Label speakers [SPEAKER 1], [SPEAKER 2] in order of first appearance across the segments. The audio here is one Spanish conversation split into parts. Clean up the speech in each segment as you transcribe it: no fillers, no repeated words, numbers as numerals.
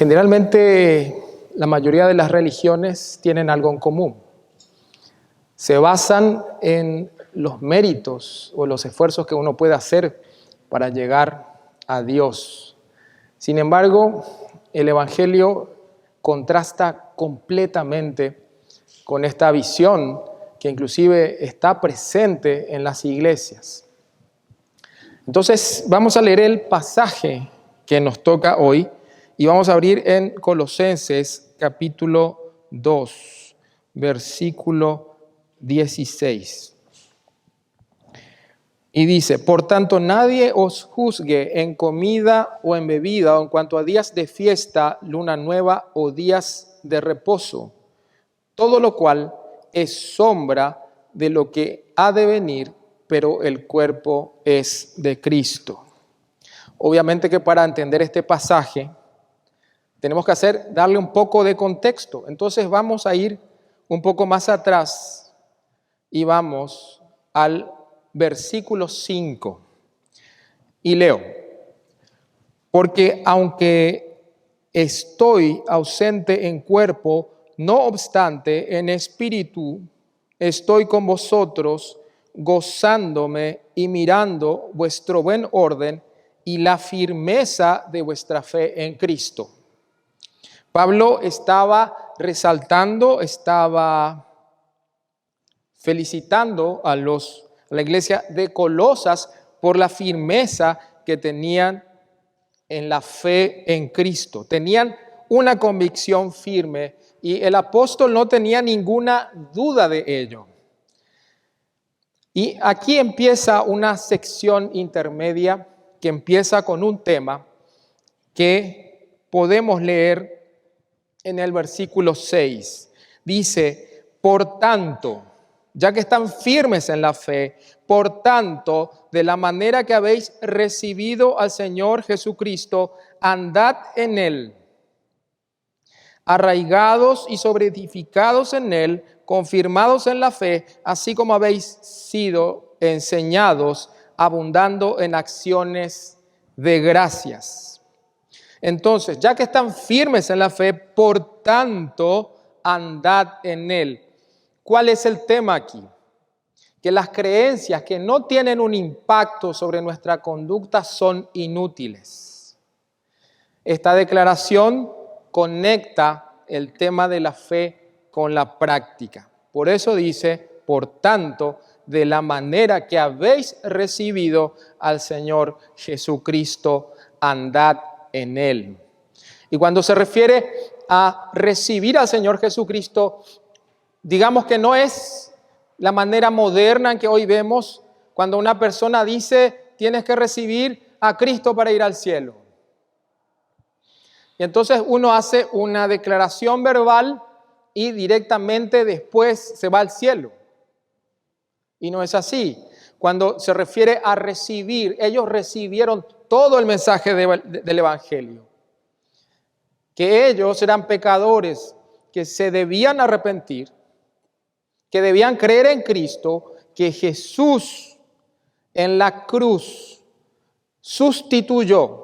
[SPEAKER 1] Generalmente la mayoría de las religiones tienen algo en común. Se basan en los méritos o los esfuerzos que uno puede hacer para llegar a Dios. Sin embargo, el Evangelio contrasta completamente con esta visión que inclusive está presente en las iglesias. Entonces, vamos a leer el pasaje que nos toca hoy y vamos a abrir en Colosenses capítulo 2, versículo 16. Y dice: por tanto, nadie os juzgue en comida o en bebida, o en cuanto a días de fiesta, luna nueva o días de reposo, todo lo cual es sombra de lo que ha de venir, pero el cuerpo es de Cristo. Obviamente que para entender este pasaje tenemos que darle un poco de contexto. Entonces vamos a ir un poco más atrás y vamos al versículo 5. Y leo: porque aunque estoy ausente en cuerpo, no obstante en espíritu estoy con vosotros, gozándome y mirando vuestro buen orden y la firmeza de vuestra fe en Cristo. Pablo estaba resaltando, estaba felicitando a la iglesia de Colosas por la firmeza que tenían en la fe en Cristo. Tenían una convicción firme y el apóstol no tenía ninguna duda de ello. Y aquí empieza una sección intermedia que empieza con un tema que podemos leer en el versículo 6. Dice: por tanto, ya que están firmes en la fe, por tanto, de la manera que habéis recibido al Señor Jesucristo, andad en Él, arraigados y sobreedificados en Él, confirmados en la fe, así como habéis sido enseñados, abundando en acciones de gracias. Entonces, ya que están firmes en la fe, por tanto, andad en Él. ¿Cuál es el tema aquí? Que las creencias que no tienen un impacto sobre nuestra conducta son inútiles. Esta declaración conecta el tema de la fe con la práctica. Por eso dice: por tanto, de la manera que habéis recibido al Señor Jesucristo, andad en Él. Y cuando se refiere a recibir al Señor Jesucristo, digamos que no es la manera moderna en que hoy vemos cuando una persona dice: tienes que recibir a Cristo para ir al cielo. Y entonces uno hace una declaración verbal y directamente después se va al cielo. Y no es así. Cuando se refiere a recibir, ellos recibieron todo el mensaje del Evangelio. Que ellos eran pecadores, que se debían arrepentir, que debían creer en Cristo, que Jesús en la cruz sustituyó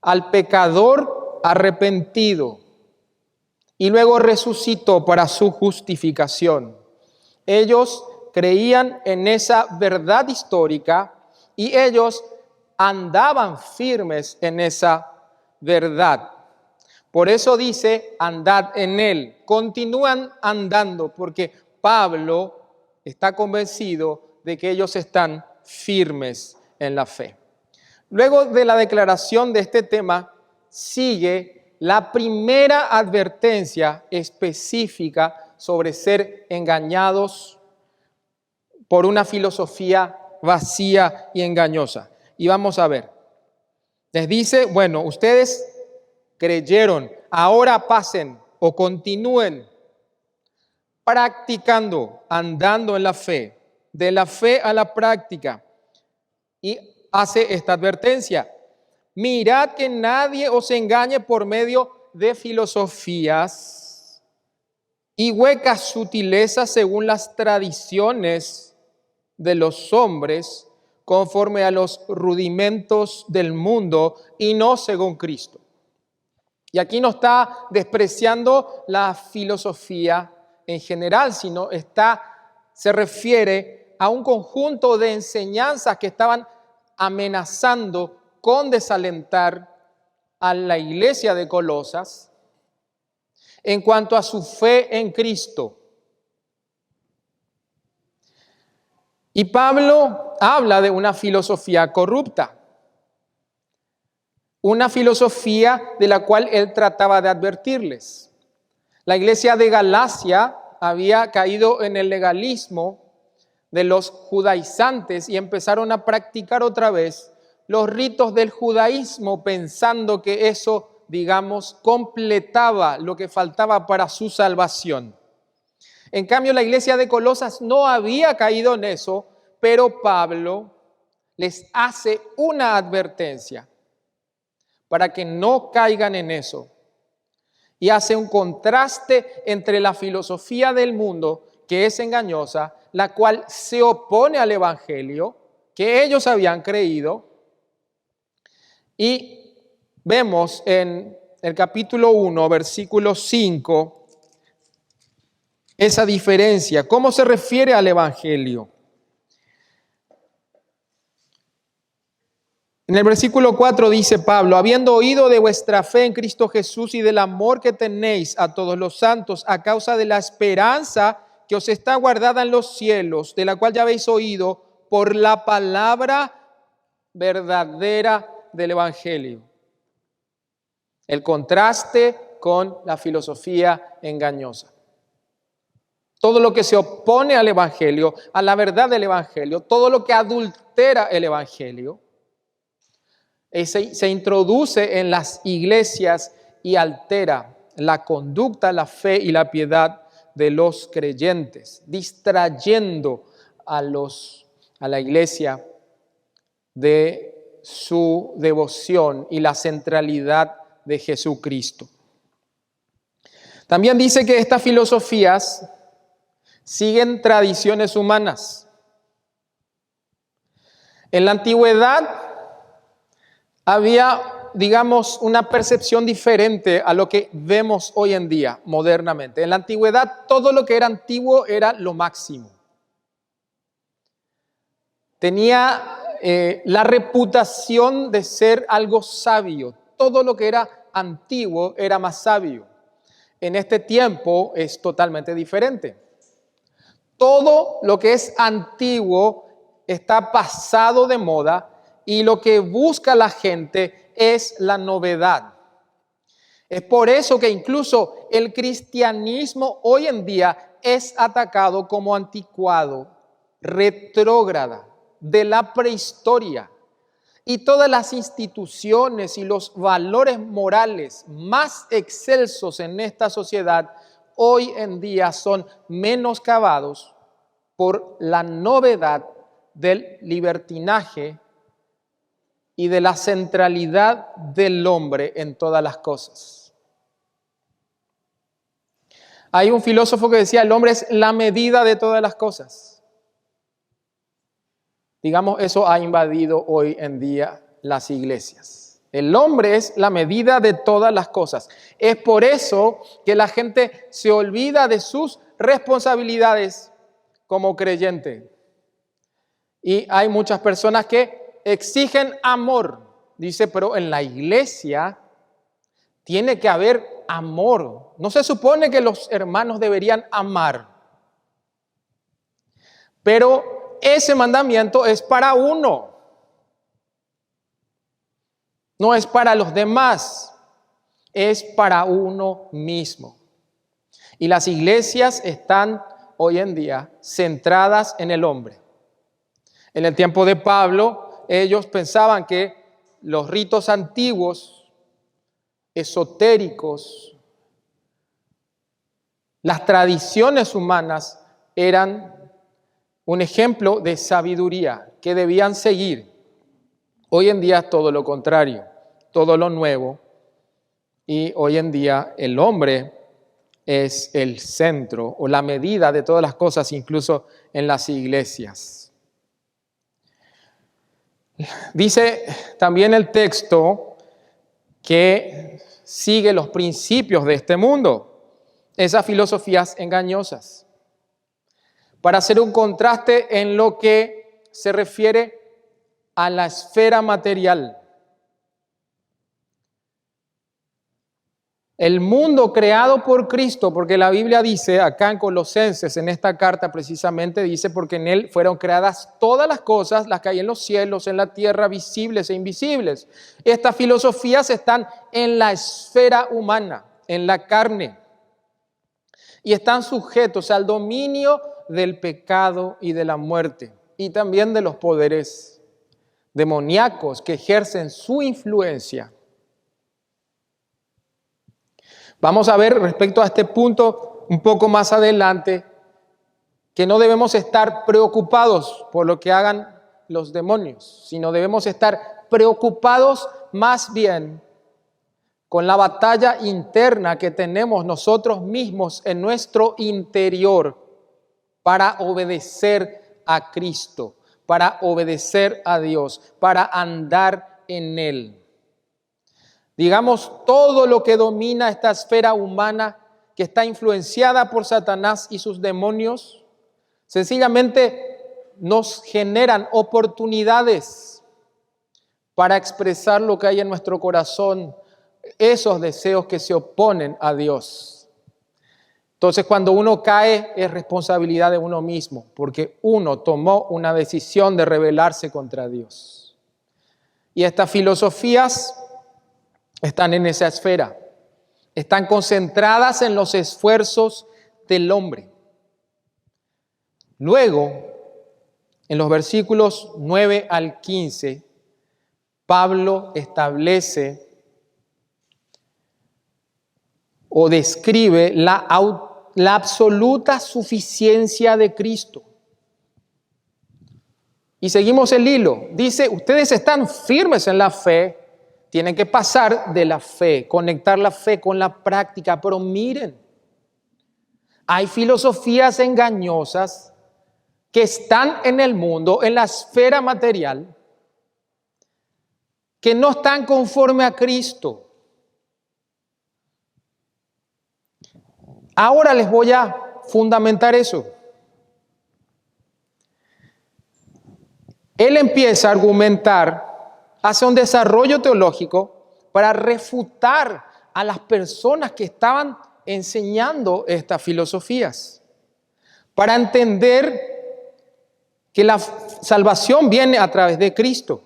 [SPEAKER 1] al pecador arrepentido y luego resucitó para su justificación. Ellos creían en esa verdad histórica y ellos andaban firmes en esa verdad. Por eso dice: andad en Él. Continúan andando porque Pablo está convencido de que ellos están firmes en la fe. Luego de la declaración de este tema, sigue la primera advertencia específica sobre ser engañados por una filosofía vacía y engañosa. Y vamos a ver. Les dice: bueno, ustedes creyeron, ahora pasen o continúen practicando, andando en la fe, de la fe a la práctica. Y hace esta advertencia: mirad que nadie os engañe por medio de filosofías y huecas sutilezas según las tradiciones de los hombres, conforme a los rudimentos del mundo y no según Cristo. Y aquí no está despreciando la filosofía en general, sino se refiere a un conjunto de enseñanzas que estaban amenazando con desalentar a la iglesia de Colosas en cuanto a su fe en Cristo. Y Pablo habla de una filosofía corrupta, una filosofía de la cual él trataba de advertirles. La iglesia de Galacia había caído en el legalismo de los judaizantes y empezaron a practicar otra vez los ritos del judaísmo, pensando que eso, digamos, completaba lo que faltaba para su salvación. En cambio, la iglesia de Colosas no había caído en eso, pero Pablo les hace una advertencia para que no caigan en eso. Y hace un contraste entre la filosofía del mundo, que es engañosa, la cual se opone al evangelio que ellos habían creído. Y vemos en el capítulo 1, versículo 5, esa diferencia. ¿Cómo se refiere al evangelio? En el versículo 4 dice Pablo: habiendo oído de vuestra fe en Cristo Jesús y del amor que tenéis a todos los santos, a causa de la esperanza que os está guardada en los cielos, de la cual ya habéis oído por la palabra verdadera del evangelio. El contraste con la filosofía engañosa. Todo lo que se opone al evangelio, a la verdad del evangelio, todo lo que adultera el evangelio, se introduce en las iglesias y altera la conducta, la fe y la piedad de los creyentes, distrayendo a la iglesia de su devoción y la centralidad de Jesucristo. También dice que estas filosofías siguen tradiciones humanas. En la antigüedad había, digamos, una percepción diferente a lo que vemos hoy en día, modernamente. En la antigüedad, todo lo que era antiguo era lo máximo. Tenía la reputación de ser algo sabio. Todo lo que era antiguo era más sabio. En este tiempo es totalmente diferente. Todo lo que es antiguo está pasado de moda y lo que busca la gente es la novedad. Es por eso que incluso el cristianismo hoy en día es atacado como anticuado, retrógrada, de la prehistoria. Y todas las instituciones y los valores morales más excelsos en esta sociedad hoy en día son menoscabados por la novedad del libertinaje y de la centralidad del hombre en todas las cosas. Hay un filósofo que decía: el hombre es la medida de todas las cosas. Digamos, eso ha invadido hoy en día las iglesias. El hombre es la medida de todas las cosas. Es por eso que la gente se olvida de sus responsabilidades como creyente. Y hay muchas personas que exigen amor. Dice, pero en la iglesia tiene que haber amor. No se supone que los hermanos deberían amar. Pero ese mandamiento es para uno. No es para los demás. Es para uno mismo. Y las iglesias están hoy en día centradas en el hombre. En el tiempo de Pablo, ellos pensaban que los ritos antiguos, esotéricos, las tradiciones humanas eran un ejemplo de sabiduría que debían seguir. Hoy en día es todo lo contrario, todo lo nuevo. Y hoy en día el hombre es el centro o la medida de todas las cosas, incluso en las iglesias. Dice también el texto que sigue los principios de este mundo, esas filosofías engañosas. Para hacer un contraste en lo que se refiere a la esfera material. El mundo creado por Cristo, porque la Biblia dice, acá en Colosenses, en esta carta precisamente, dice, porque en Él fueron creadas todas las cosas, las que hay en los cielos, en la tierra, visibles e invisibles. Estas filosofías están en la esfera humana, en la carne, y están sujetos al dominio del pecado y de la muerte, y también de los poderes demoníacos que ejercen su influencia. Vamos a ver respecto a este punto un poco más adelante que no debemos estar preocupados por lo que hagan los demonios, sino debemos estar preocupados más bien con la batalla interna que tenemos nosotros mismos en nuestro interior para obedecer a Cristo, para obedecer a Dios, para andar en Él. Digamos, todo lo que domina esta esfera humana que está influenciada por Satanás y sus demonios, sencillamente nos generan oportunidades para expresar lo que hay en nuestro corazón, esos deseos que se oponen a Dios. Entonces, cuando uno cae, es responsabilidad de uno mismo, porque uno tomó una decisión de rebelarse contra Dios. Y estas filosofías están en esa esfera, están concentradas en los esfuerzos del hombre. Luego, en los versículos 9 al 15, Pablo establece o describe la absoluta suficiencia de Cristo. Y seguimos el hilo. Dice, ustedes están firmes en la fe, tienen que pasar de la fe, conectar la fe con la práctica, pero miren, hay filosofías engañosas que están en el mundo, en la esfera material, que no están conforme a Cristo. Ahora les voy a fundamentar eso. Él empieza a argumentar, hace un desarrollo teológico para refutar a las personas que estaban enseñando estas filosofías, para entender que la salvación viene a través de Cristo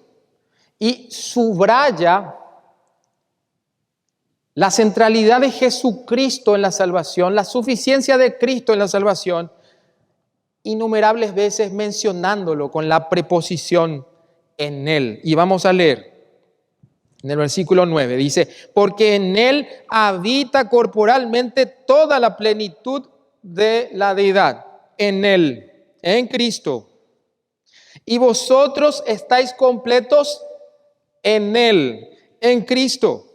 [SPEAKER 1] y subraya la centralidad de Jesucristo en la salvación, la suficiencia de Cristo en la salvación, innumerables veces mencionándolo con la preposición en Él. Y vamos a leer en el versículo 9, dice, porque en Él habita corporalmente toda la plenitud de la deidad, en Él, en Cristo. Y vosotros estáis completos en Él, en Cristo,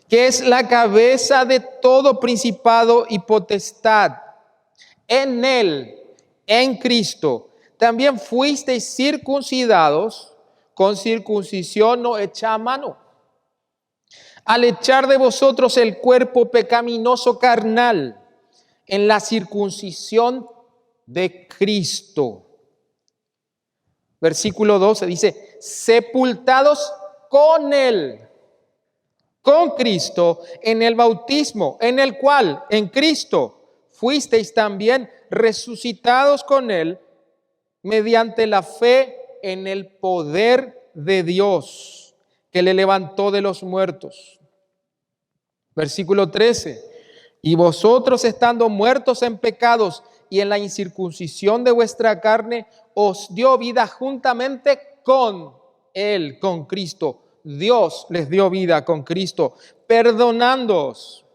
[SPEAKER 1] que es la cabeza de todo principado y potestad. En Él, en Cristo, también fuisteis circuncidados con circuncisión no hecha a mano, al echar de vosotros el cuerpo pecaminoso carnal en la circuncisión de Cristo. Versículo 12 dice, sepultados con Él, con Cristo, en el bautismo, en el cual, en Cristo, fuisteis también resucitados con Él mediante la fe en el poder de Dios que le levantó de los muertos. Versículo 13. Y vosotros estando muertos en pecados y en la incircuncisión de vuestra carne, os dio vida juntamente con Él, con Cristo. Dios les dio vida con Cristo, perdonándoos.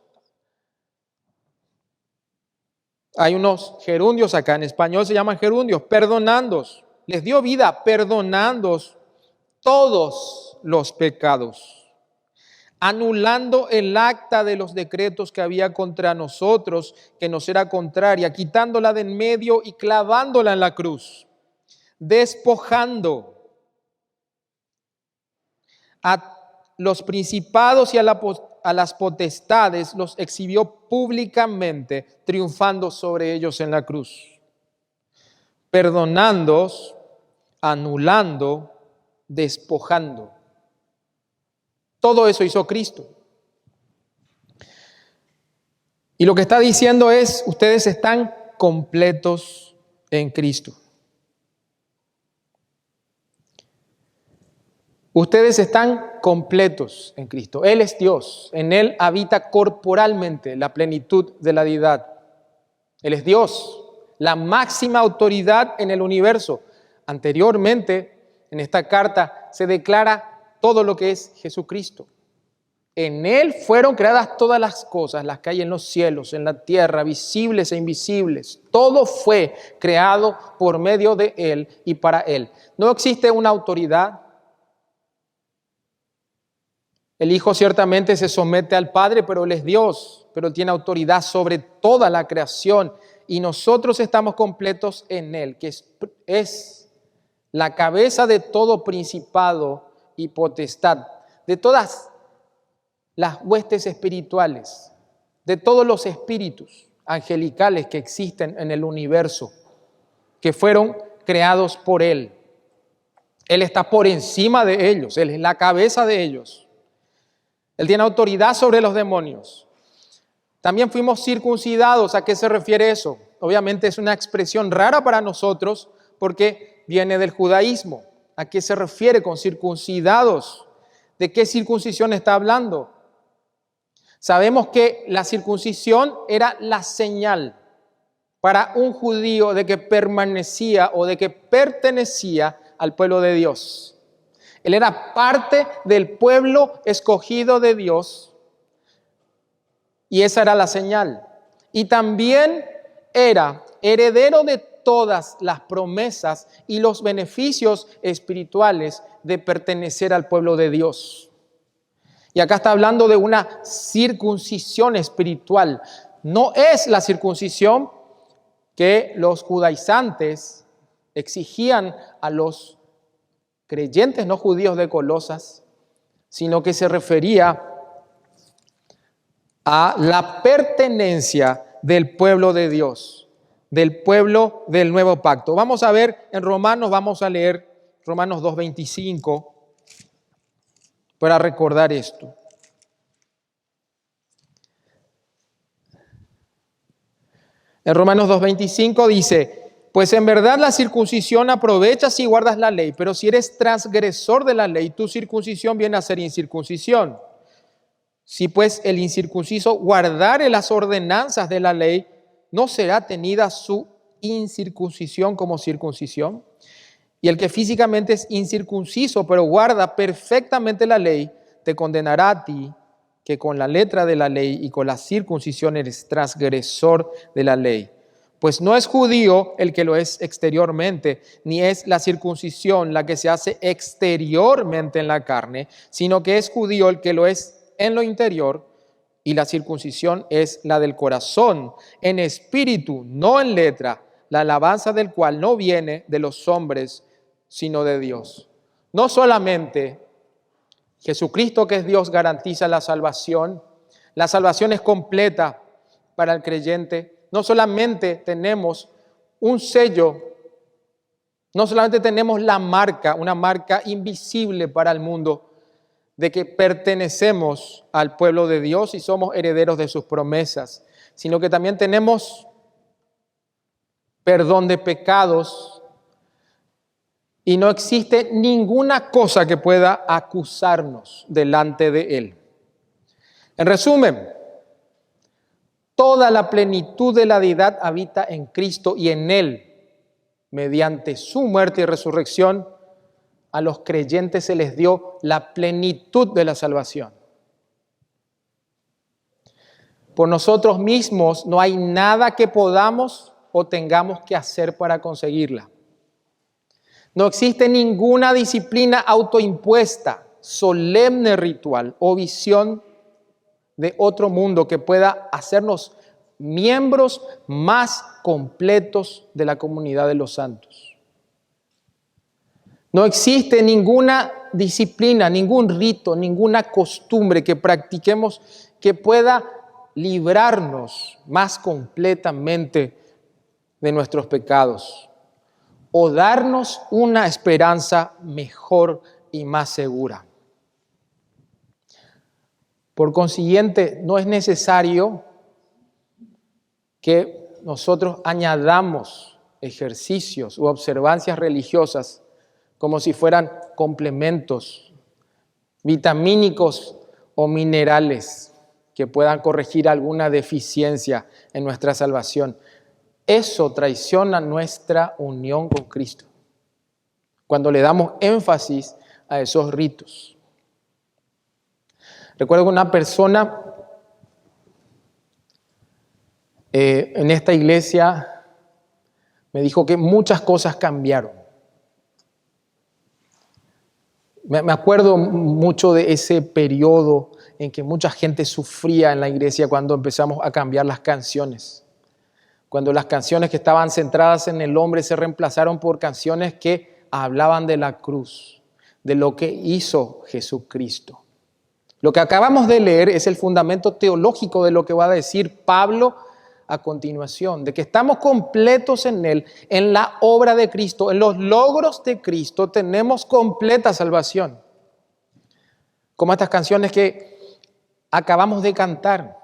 [SPEAKER 1] Hay unos gerundios acá, en español se llaman gerundios, perdonándoos. Les dio vida perdonándoos todos los pecados, anulando el acta de los decretos que había contra nosotros, que nos era contraria, quitándola de en medio y clavándola en la cruz, despojando A los principados y a las potestades los exhibió públicamente, triunfando sobre ellos en la cruz, perdonándoos, anulando, despojando. Todo eso hizo Cristo. Y lo que está diciendo es, ustedes están completos en Cristo. Ustedes están completos en Cristo. Él es Dios. En Él habita corporalmente la plenitud de la deidad. Él es Dios, la máxima autoridad en el universo. Anteriormente, en esta carta, se declara todo lo que es Jesucristo. En Él fueron creadas todas las cosas, las que hay en los cielos, en la tierra, visibles e invisibles. Todo fue creado por medio de Él y para Él. No existe una autoridad. El Hijo ciertamente se somete al Padre, pero Él es Dios, pero tiene autoridad sobre toda la creación. Y nosotros estamos completos en Él, que es la cabeza de todo principado y potestad, de todas las huestes espirituales, de todos los espíritus angelicales que existen en el universo, que fueron creados por Él. Él está por encima de ellos, Él es la cabeza de ellos. Él tiene autoridad sobre los demonios. También fuimos circuncidados. ¿A qué se refiere eso? Obviamente es una expresión rara para nosotros porque viene del judaísmo. ¿A qué se refiere con circuncidados? ¿De qué circuncisión está hablando? Sabemos que la circuncisión era la señal para un judío de que permanecía o de que pertenecía al pueblo de Dios. Él era parte del pueblo escogido de Dios y esa era la señal. Y también era heredero de todas las promesas y los beneficios espirituales de pertenecer al pueblo de Dios. Y acá está hablando de una circuncisión espiritual. No es la circuncisión que los judaizantes exigían a los creyentes no judíos de Colosas, sino que se refería a la pertenencia del pueblo de Dios, del pueblo del nuevo pacto. Vamos a ver en Romanos, vamos a leer Romanos 2:25 para recordar esto. En Romanos 2:25 dice: pues en verdad la circuncisión aprovecha si guardas la ley, pero si eres transgresor de la ley, tu circuncisión viene a ser incircuncisión. Si pues el incircunciso guardare las ordenanzas de la ley, ¿no será tenida su incircuncisión como circuncisión? Y el que físicamente es incircunciso, pero guarda perfectamente la ley, te condenará a ti, que con la letra de la ley y con la circuncisión eres transgresor de la ley. Pues no es judío el que lo es exteriormente, ni es la circuncisión la que se hace exteriormente en la carne, sino que es judío el que lo es en lo interior, y la circuncisión es la del corazón, en espíritu, no en letra, la alabanza del cual no viene de los hombres, sino de Dios. No solamente Jesucristo, que es Dios, garantiza la salvación es completa para el creyente. No solamente tenemos un sello, no solamente tenemos la marca, una marca invisible para el mundo de que pertenecemos al pueblo de Dios y somos herederos de sus promesas, sino que también tenemos perdón de pecados y no existe ninguna cosa que pueda acusarnos delante de Él. En resumen, toda la plenitud de la deidad habita en Cristo y en Él, mediante su muerte y resurrección, a los creyentes se les dio la plenitud de la salvación. Por nosotros mismos no hay nada que podamos o tengamos que hacer para conseguirla. No existe ninguna disciplina autoimpuesta, solemne ritual o visión de otro mundo que pueda hacernos miembros más completos de la comunidad de los santos. No existe ninguna disciplina, ningún rito, ninguna costumbre que practiquemos que pueda librarnos más completamente de nuestros pecados o darnos una esperanza mejor y más segura. Por consiguiente, no es necesario que nosotros añadamos ejercicios u observancias religiosas como si fueran complementos vitamínicos o minerales que puedan corregir alguna deficiencia en nuestra salvación. Eso traiciona nuestra unión con Cristo cuando le damos énfasis a esos ritos. Recuerdo que una persona en esta iglesia me dijo que muchas cosas cambiaron. Me acuerdo mucho de ese periodo en que mucha gente sufría en la iglesia cuando empezamos a cambiar las canciones. Cuando las canciones que estaban centradas en el hombre se reemplazaron por canciones que hablaban de la cruz, de lo que hizo Jesucristo. Lo que acabamos de leer es el fundamento teológico de lo que va a decir Pablo a continuación, de que estamos completos en Él, en la obra de Cristo, en los logros de Cristo, tenemos completa salvación. Como estas canciones que acabamos de cantar,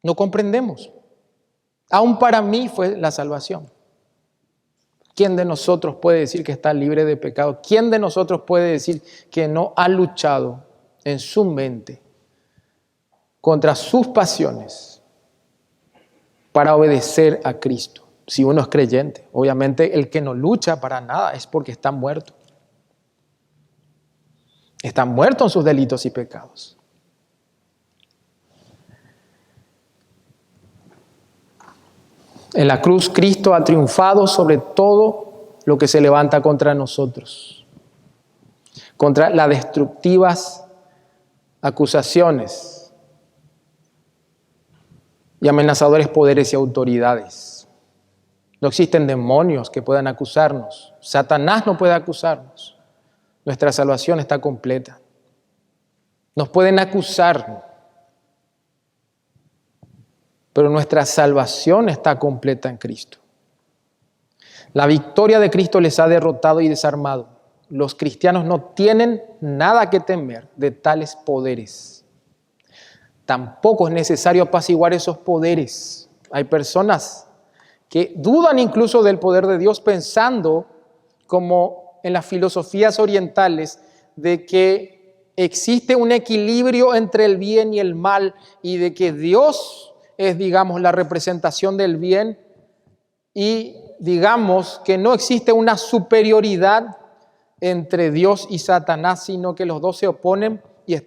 [SPEAKER 1] no comprendemos. Aún para mí fue la salvación. ¿Quién de nosotros puede decir que está libre de pecado? ¿Quién de nosotros puede decir que no ha luchado en su mente contra sus pasiones para obedecer a Cristo? Si uno es creyente, obviamente el que no lucha para nada es porque está muerto. Está muerto en sus delitos y pecados. En la cruz Cristo ha triunfado sobre todo lo que se levanta contra nosotros, contra las destructivas acusaciones y amenazadores poderes y autoridades. No existen demonios que puedan acusarnos. Satanás no puede acusarnos. Nuestra salvación está completa. Nos pueden acusar, pero nuestra salvación está completa en Cristo. La victoria de Cristo les ha derrotado y desarmado. Los cristianos no tienen nada que temer de tales poderes. Tampoco es necesario apaciguar esos poderes. Hay personas que dudan incluso del poder de Dios pensando, como en las filosofías orientales, de que existe un equilibrio entre el bien y el mal y de que Dios es, digamos, la representación del bien y, digamos, que no existe una superioridad entre Dios y Satanás, sino que los dos se oponen y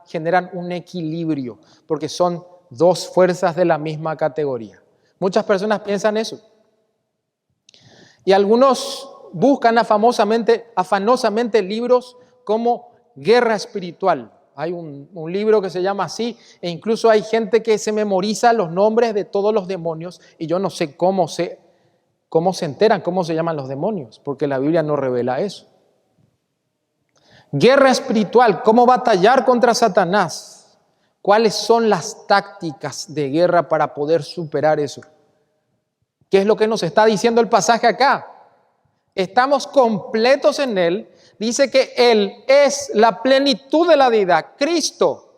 [SPEAKER 1] generan un equilibrio, porque son dos fuerzas de la misma categoría. Muchas personas piensan eso. Y algunos buscan afanosamente libros como Guerra Espiritual. Hay un libro que se llama así, e incluso hay gente que se memoriza los nombres de todos los demonios, y yo no sé cómo se enteran, cómo se llaman los demonios, porque la Biblia no revela eso. Guerra espiritual, cómo batallar contra Satanás. ¿Cuáles son las tácticas de guerra para poder superar eso? ¿Qué es lo que nos está diciendo el pasaje acá? Estamos completos en Él. Dice que Él es la plenitud de la deidad, Cristo.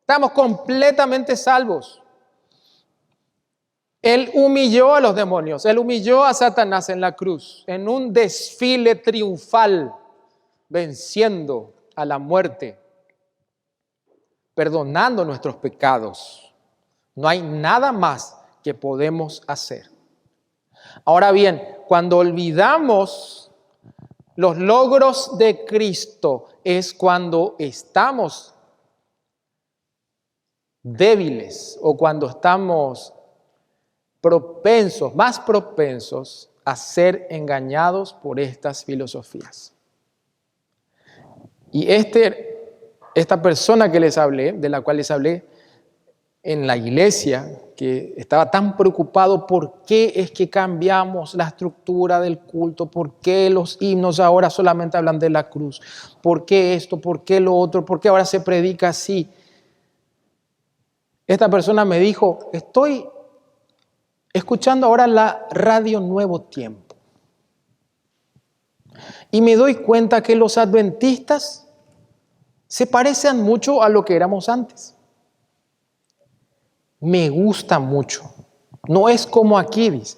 [SPEAKER 1] Estamos completamente salvos. Él humilló a los demonios, Él humilló a Satanás en la cruz, en un desfile triunfal, venciendo a la muerte, perdonando nuestros pecados. No hay nada más que podemos hacer. Ahora bien, cuando olvidamos los logros de Cristo, es cuando estamos débiles o cuando estamos más propensos a ser engañados por estas filosofías. Y esta persona que les hablé, de la cual les hablé, en la iglesia que estaba tan preocupado por qué es que cambiamos la estructura del culto, por qué los himnos ahora solamente hablan de la cruz, por qué esto, por qué lo otro, por qué ahora se predica así. Esta persona me dijo, estoy escuchando ahora la radio Nuevo Tiempo y me doy cuenta que los adventistas se parecen mucho a lo que éramos antes. Me gusta mucho. No es como aquí, dice.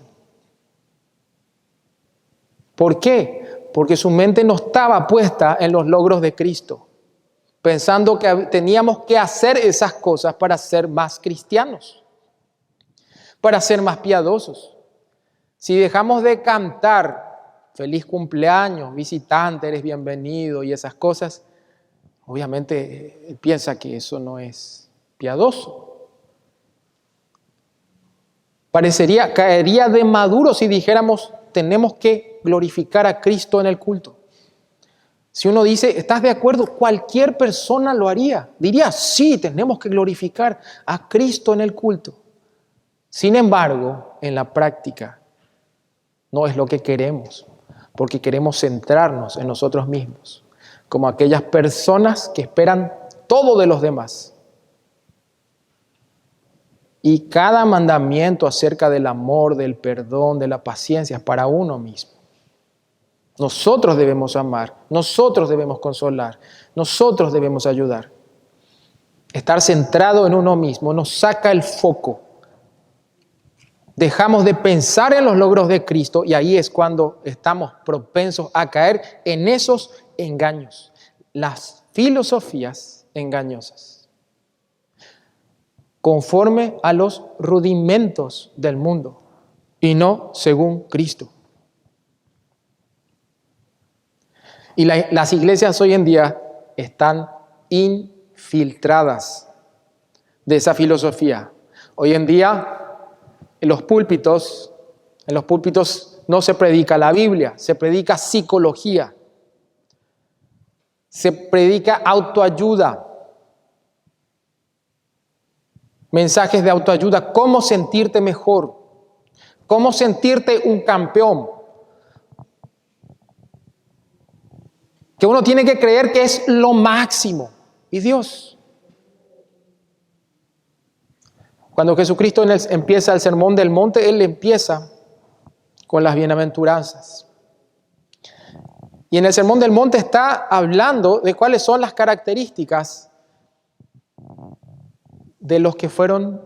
[SPEAKER 1] ¿Por qué? Porque su mente no estaba puesta en los logros de Cristo, pensando que teníamos que hacer esas cosas para ser más cristianos, para ser más piadosos. Si dejamos de cantar feliz cumpleaños, visitante, eres bienvenido y esas cosas, obviamente él piensa que eso no es piadoso. Caería de maduro si dijéramos, tenemos que glorificar a Cristo en el culto. Si uno dice, ¿estás de acuerdo? Cualquier persona lo haría. Diría, sí, tenemos que glorificar a Cristo en el culto. Sin embargo, en la práctica, no es lo que queremos, porque queremos centrarnos en nosotros mismos, como aquellas personas que esperan todo de los demás. Y cada mandamiento acerca del amor, del perdón, de la paciencia es para uno mismo. Nosotros debemos amar, nosotros debemos consolar, nosotros debemos ayudar. Estar centrado en uno mismo nos saca el foco. Dejamos de pensar en los logros de Cristo y ahí es cuando estamos propensos a caer en esos engaños, las filosofías engañosas, conforme a los rudimentos del mundo y no según Cristo. Y las iglesias hoy en día están infiltradas de esa filosofía. Hoy en día en los púlpitos no se predica la Biblia, se predica psicología, se predica autoayuda. Mensajes de autoayuda, cómo sentirte mejor, cómo sentirte un campeón. Que uno tiene que creer que es lo máximo. Y Dios. Cuando Jesucristo empieza el sermón del monte, Él empieza con las bienaventuranzas. Y en el sermón del monte está hablando de cuáles son las características de los que fueron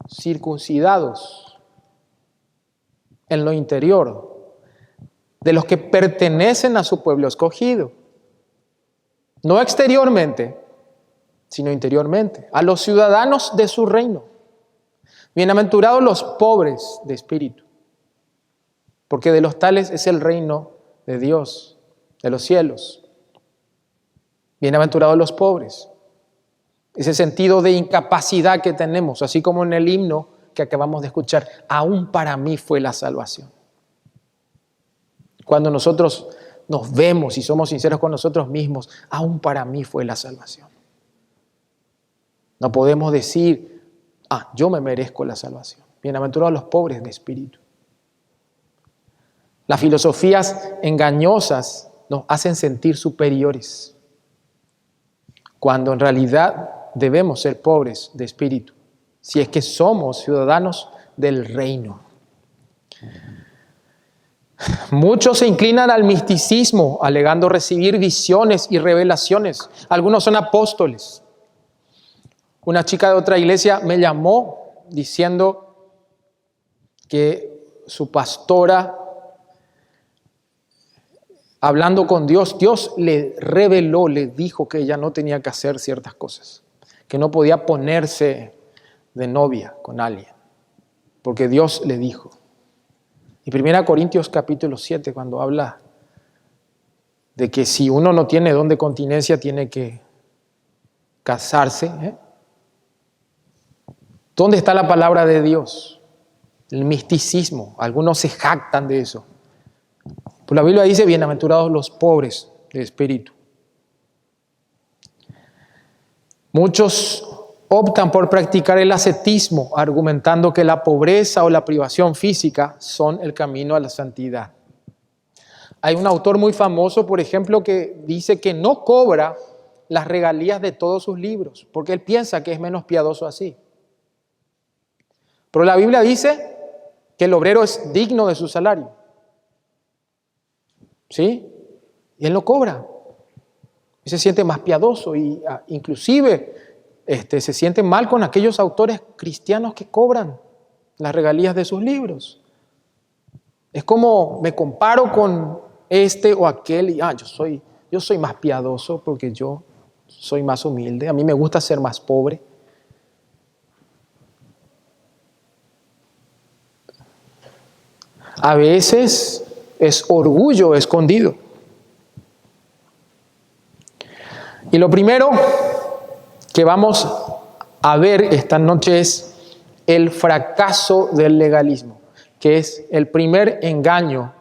[SPEAKER 1] circuncidados en lo interior, de los que pertenecen a su pueblo escogido, no exteriormente, sino interiormente, a los ciudadanos de su reino. Bienaventurados los pobres de espíritu, porque de los tales es el reino de Dios, de los cielos. Bienaventurados los pobres. Ese sentido de incapacidad que tenemos, así como en el himno que acabamos de escuchar, aún para mí fue la salvación. Cuando nosotros nos vemos y somos sinceros con nosotros mismos, aún para mí fue la salvación. No podemos decir, yo me merezco la salvación. Bienaventurados los pobres de espíritu. Las filosofías engañosas nos hacen sentir superiores, cuando en realidad debemos ser pobres de espíritu, si es que somos ciudadanos del reino. Muchos se inclinan al misticismo, alegando recibir visiones y revelaciones. Algunos son apóstoles. Una chica de otra iglesia me llamó diciendo que su pastora, hablando con Dios, Dios le reveló, le dijo que ella no tenía que hacer ciertas cosas, que no podía ponerse de novia con alguien, porque Dios le dijo. Y 1 Corintios capítulo 7, cuando habla de que si uno no tiene don de continencia, tiene que casarse. ¿Dónde está la palabra de Dios? El misticismo. Algunos se jactan de eso. Pues la Biblia dice, bienaventurados los pobres de espíritu. Muchos optan por practicar el ascetismo, argumentando que la pobreza o la privación física son el camino a la santidad. Hay un autor muy famoso, por ejemplo, que dice que no cobra las regalías de todos sus libros, porque él piensa que es menos piadoso así. Pero la Biblia dice que el obrero es digno de su salario. ¿Sí? Y él no cobra. Y se siente más piadoso y inclusive se siente mal con aquellos autores cristianos que cobran las regalías de sus libros. Es como me comparo con este o aquel y yo soy más piadoso porque yo soy más humilde. A mí me gusta ser más pobre. A veces es orgullo escondido. Y lo primero que vamos a ver esta noche es el fracaso del legalismo, que es el primer engaño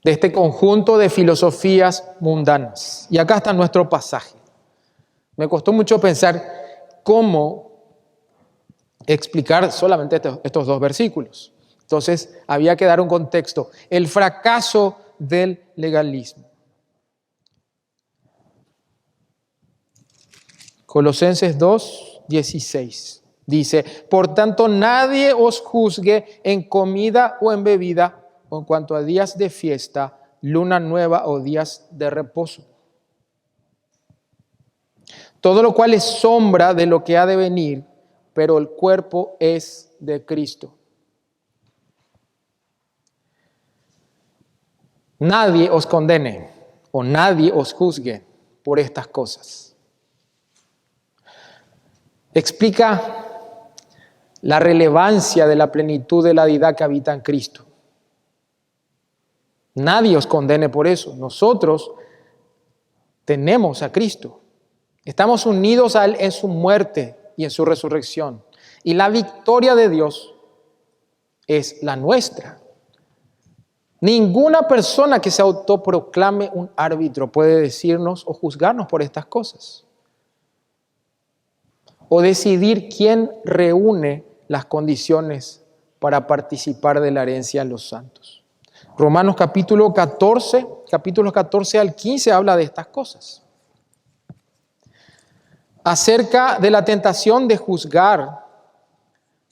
[SPEAKER 1] de este conjunto de filosofías mundanas. Y acá está nuestro pasaje. Me costó mucho pensar cómo explicar solamente estos dos versículos. Entonces, había que dar un contexto. El fracaso del legalismo. Colosenses 2:16 dice: por tanto, nadie os juzgue en comida o en bebida, o en cuanto a días de fiesta, luna nueva o días de reposo. Todo lo cual es sombra de lo que ha de venir, pero el cuerpo es de Cristo. Nadie os condene o nadie os juzgue por estas cosas. Explica la relevancia de la plenitud de la deidad que habita en Cristo. Nadie os condene por eso. Nosotros tenemos a Cristo. Estamos unidos a Él en su muerte y en su resurrección. Y la victoria de Dios es la nuestra. Ninguna persona que se autoproclame un árbitro puede decirnos o juzgarnos por estas cosas. O decidir quién reúne las condiciones para participar de la herencia en los santos. Romanos capítulos 14 al 15 habla de estas cosas. Acerca de la tentación de juzgar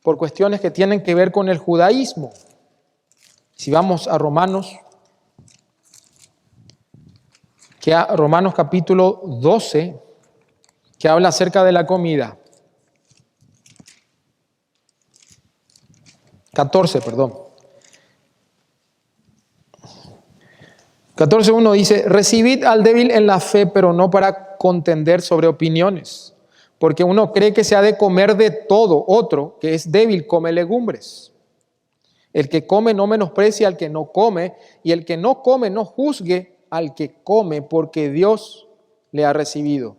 [SPEAKER 1] por cuestiones que tienen que ver con el judaísmo. Si vamos a Romanos capítulo 12, que habla acerca de la comida. 14:1 dice: recibid al débil en la fe, pero no para contender sobre opiniones, porque uno cree que se ha de comer de todo, otro que es débil come legumbres. El que come no menosprecia al que no come, y el que no come no juzgue al que come, porque Dios le ha recibido.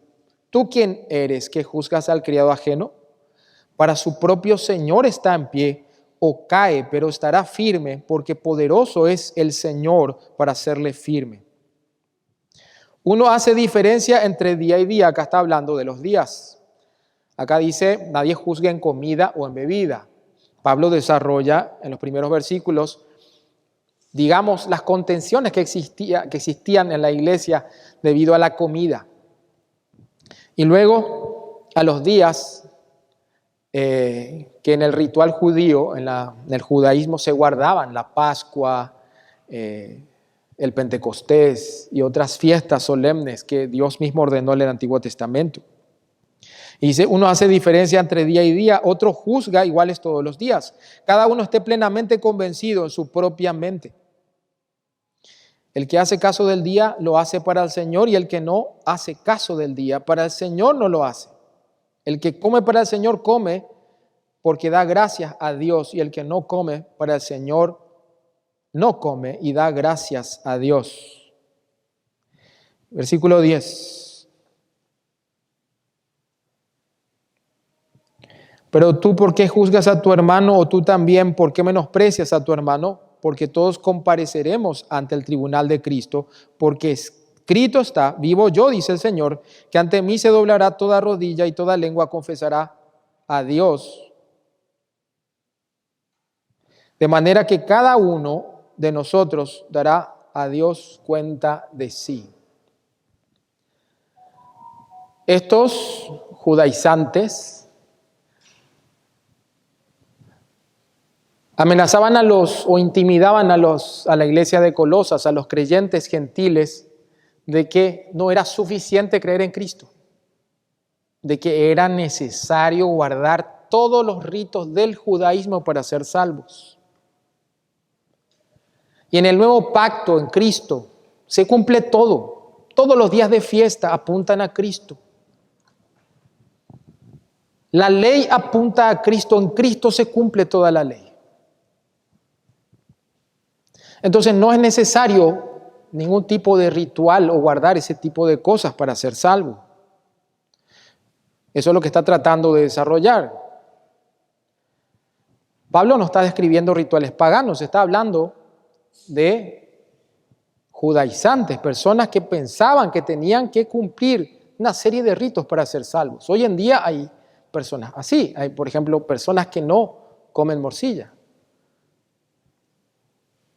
[SPEAKER 1] ¿Tú quién eres que juzgas al criado ajeno? Para su propio Señor está en pie, o cae, pero estará firme, porque poderoso es el Señor para hacerle firme. Uno hace diferencia entre día y día. Acá está hablando de los días. Acá dice: nadie juzgue en comida o en bebida. Pablo desarrolla en los primeros versículos, digamos, las contenciones que existían en la iglesia debido a la comida. Y luego a los días que en el ritual judío, en el judaísmo se guardaban: la Pascua, el Pentecostés y otras fiestas solemnes que Dios mismo ordenó en el Antiguo Testamento. Y dice: uno hace diferencia entre día y día, otro juzga iguales todos los días. Cada uno esté plenamente convencido en su propia mente. El que hace caso del día lo hace para el Señor, y el que no hace caso del día para el Señor no lo hace. El que come para el Señor come porque da gracias a Dios, y el que no come para el Señor no come y da gracias a Dios. Versículo 10. Pero tú, ¿por qué juzgas a tu hermano? O tú también, ¿por qué menosprecias a tu hermano? Porque todos compareceremos ante el tribunal de Cristo, porque escrito está, vivo yo, dice el Señor, que ante mí se doblará toda rodilla y toda lengua confesará a Dios. De manera que cada uno de nosotros dará a Dios cuenta de sí. Estos judaizantes amenazaban o intimidaban a la iglesia de Colosas, a los creyentes gentiles, de que no era suficiente creer en Cristo, de que era necesario guardar todos los ritos del judaísmo para ser salvos. Y en el nuevo pacto en Cristo se cumple todo. Todos los días de fiesta apuntan a Cristo. La ley apunta a Cristo, en Cristo se cumple toda la ley. Entonces no es necesario ningún tipo de ritual o guardar ese tipo de cosas para ser salvo. Eso es lo que está tratando de desarrollar. Pablo no está describiendo rituales paganos, está hablando de judaizantes, personas que pensaban que tenían que cumplir una serie de ritos para ser salvos. Hoy en día hay personas así, hay por ejemplo personas que no comen morcilla.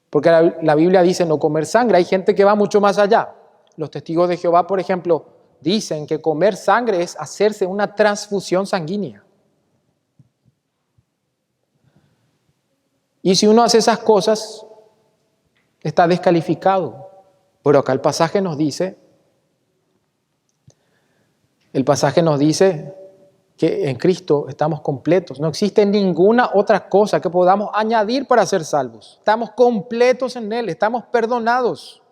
[SPEAKER 1] Porque la Biblia dice no comer sangre. Hay gente que va mucho más allá. Los testigos de Jehová, por ejemplo, dicen que comer sangre es hacerse una transfusión sanguínea. Y si uno hace esas cosas, está descalificado. Pero acá el pasaje nos dice que en Cristo estamos completos. No existe ninguna otra cosa que podamos añadir para ser salvos. Estamos completos en Él, estamos perdonados.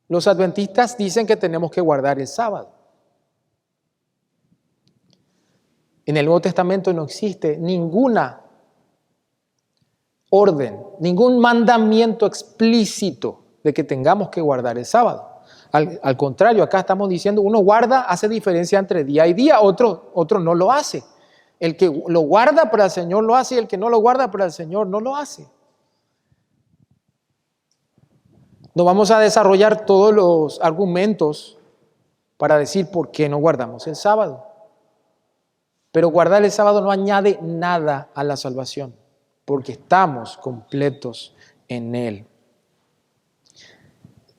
[SPEAKER 1] Los adventistas dicen que tenemos que guardar el sábado. En el Nuevo Testamento no existe ninguna orden, ningún mandamiento explícito de que tengamos que guardar el sábado. Al contrario, acá estamos diciendo, uno guarda, hace diferencia entre día y día, otro no lo hace. El que lo guarda para el Señor lo hace y el que no lo guarda para el Señor no lo hace. No vamos a desarrollar todos los argumentos para decir por qué no guardamos el sábado. Pero guardar el sábado no añade nada a la salvación, porque estamos completos en Él.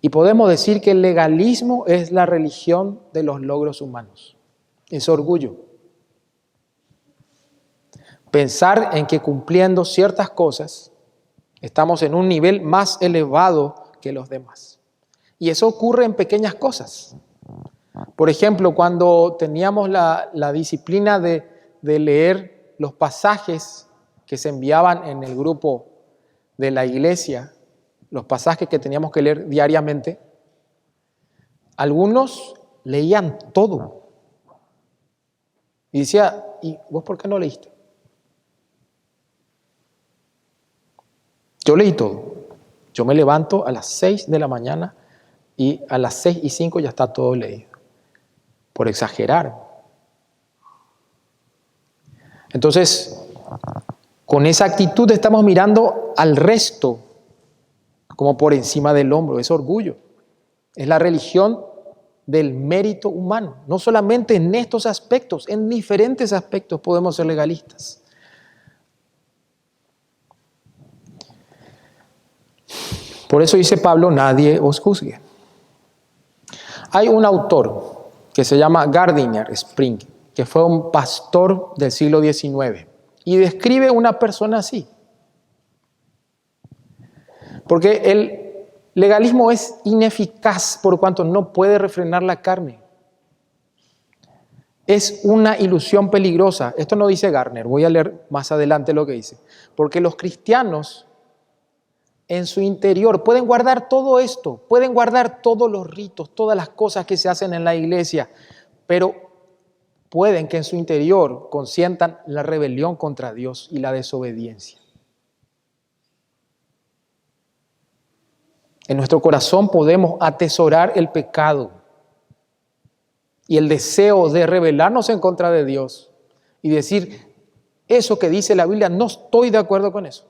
[SPEAKER 1] Y podemos decir que el legalismo es la religión de los logros humanos. Es orgullo. Pensar en que cumpliendo ciertas cosas estamos en un nivel más elevado que los demás. Y eso ocurre en pequeñas cosas. Por ejemplo, cuando teníamos la disciplina de leer los pasajes que se enviaban en el grupo de la iglesia, los pasajes que teníamos que leer diariamente, algunos leían todo. Y decía, ¿y vos por qué no leíste? Yo leí todo. Yo me levanto a las 6 de la mañana y a las 6:05 ya está todo leído. Por exagerar. Entonces, con esa actitud estamos mirando al resto como por encima del hombro. Es orgullo. Es la religión del mérito humano. No solamente en estos aspectos, en diferentes aspectos podemos ser legalistas. Por eso dice Pablo, nadie os juzgue. Hay un autor que se llama Gardiner Spring, que fue un pastor del siglo XIX, y describe una persona así. Porque el legalismo es ineficaz por cuanto no puede refrenar la carne. Es una ilusión peligrosa. Esto no dice Gardner, voy a leer más adelante lo que dice. Porque los cristianos en su interior pueden guardar todo esto, pueden guardar todos los ritos, todas las cosas que se hacen en la iglesia, pero pueden que en su interior consientan la rebelión contra Dios y la desobediencia. En nuestro corazón podemos atesorar el pecado y el deseo de rebelarnos en contra de Dios y decir, eso que dice la Biblia, no estoy de acuerdo con eso.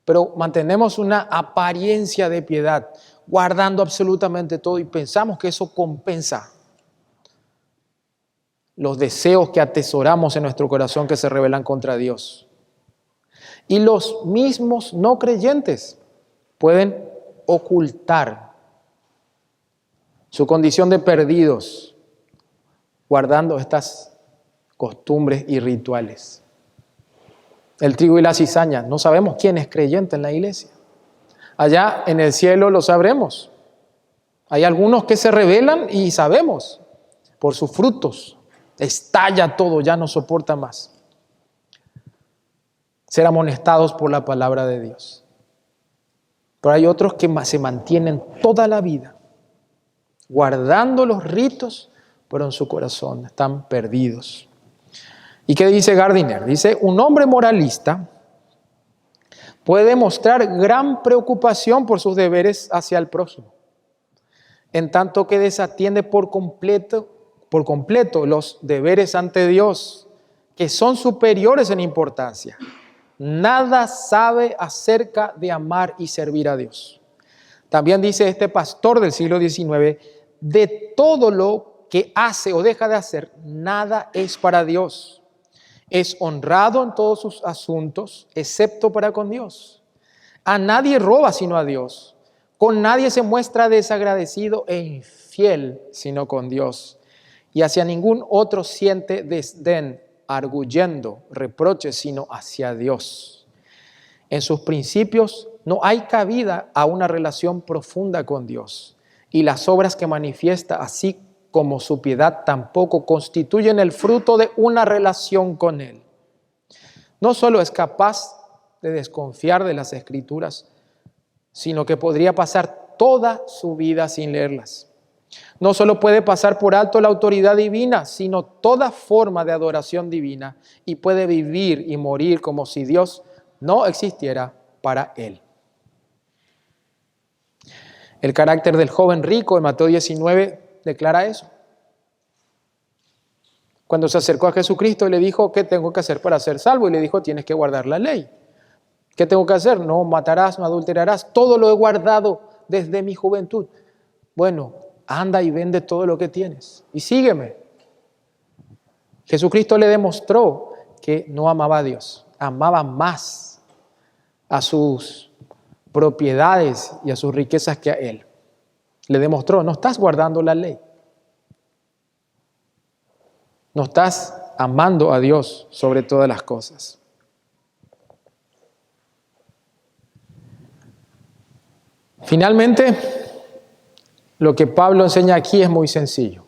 [SPEAKER 1] pero mantenemos una apariencia de piedad, guardando absolutamente todo y pensamos que eso compensa los deseos que atesoramos en nuestro corazón que se rebelan contra Dios. Y los mismos no creyentes pueden ocultar su condición de perdidos guardando estas costumbres y rituales. El trigo y la cizaña, no sabemos quién es creyente en la iglesia. Allá en el cielo lo sabremos. Hay algunos que se rebelan y sabemos por sus frutos. Estalla todo, ya no soporta más. Ser amonestados por la palabra de Dios. Pero hay otros que se mantienen toda la vida guardando los ritos, pero en su corazón están perdidos. ¿Y qué dice Gardiner? Dice, un hombre moralista puede mostrar gran preocupación por sus deberes hacia el prójimo, en tanto que desatiende por completo los deberes ante Dios, que son superiores en importancia. Nada sabe acerca de amar y servir a Dios. También dice este pastor del siglo XIX, de todo lo que hace o deja de hacer, nada es para Dios. Es honrado en todos sus asuntos, excepto para con Dios. A nadie roba sino a Dios. Con nadie se muestra desagradecido e infiel sino con Dios. Y hacia ningún otro siente desdén, arguyendo reproches sino hacia Dios. En sus principios no hay cabida a una relación profunda con Dios. Y las obras que manifiesta, así como su piedad, tampoco constituyen el fruto de una relación con Él. No solo es capaz de desconfiar de las Escrituras, sino que podría pasar toda su vida sin leerlas. No solo puede pasar por alto la autoridad divina, sino toda forma de adoración divina, y puede vivir y morir como si Dios no existiera para él. El carácter del joven rico en Mateo 19 declara eso. Cuando se acercó a Jesucristo y le dijo, ¿qué tengo que hacer para ser salvo? Y le dijo, tienes que guardar la ley. ¿Qué tengo que hacer? No matarás, no adulterarás. Todo lo he guardado desde mi juventud. Bueno, anda y vende todo lo que tienes y sígueme. Jesucristo le demostró que no amaba a Dios, amaba más a sus propiedades y a sus riquezas que a Él. Le demostró, no estás guardando la ley. No estás amando a Dios sobre todas las cosas. Finalmente, lo que Pablo enseña aquí es muy sencillo.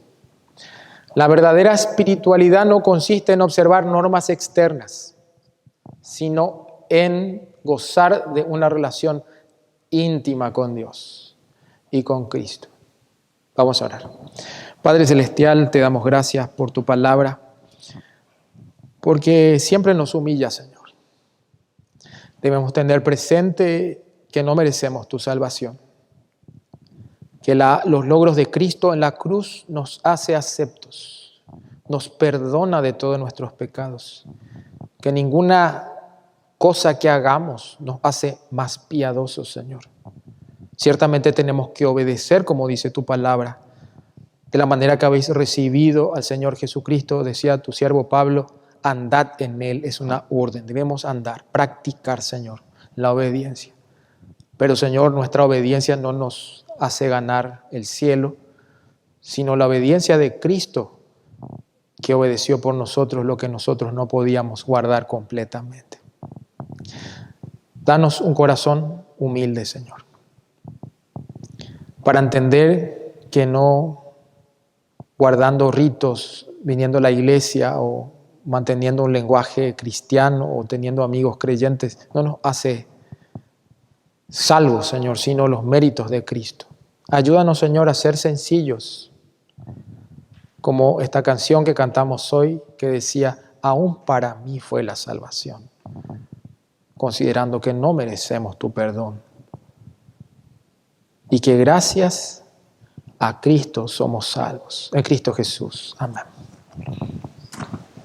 [SPEAKER 1] La verdadera espiritualidad no consiste en observar normas externas, sino en gozar de una relación íntima con Dios y con Cristo. Vamos a orar. Padre Celestial, te damos gracias por tu palabra, porque siempre nos humilla, Señor. Debemos tener presente que no merecemos tu salvación, que los logros de Cristo en la cruz nos hace aceptos, nos perdona de todos nuestros pecados, que ninguna cosa que hagamos nos hace más piadosos, Señor. Ciertamente tenemos que obedecer, como dice tu palabra, de la manera que habéis recibido al Señor Jesucristo, decía tu siervo Pablo, andad en Él, es una orden, debemos andar, practicar, Señor, la obediencia. Pero, Señor, nuestra obediencia no nos hace ganar el cielo, sino la obediencia de Cristo, que obedeció por nosotros lo que nosotros no podíamos guardar completamente. Danos un corazón humilde, Señor, para entender que no guardando ritos, viniendo a la iglesia o manteniendo un lenguaje cristiano o teniendo amigos creyentes, no nos hace salvos, Señor, sino los méritos de Cristo. Ayúdanos, Señor, a ser sencillos, como esta canción que cantamos hoy, que decía, aún para mí fue la salvación, considerando que no merecemos tu perdón y que gracias a Cristo somos salvos, en Cristo Jesús. Amén.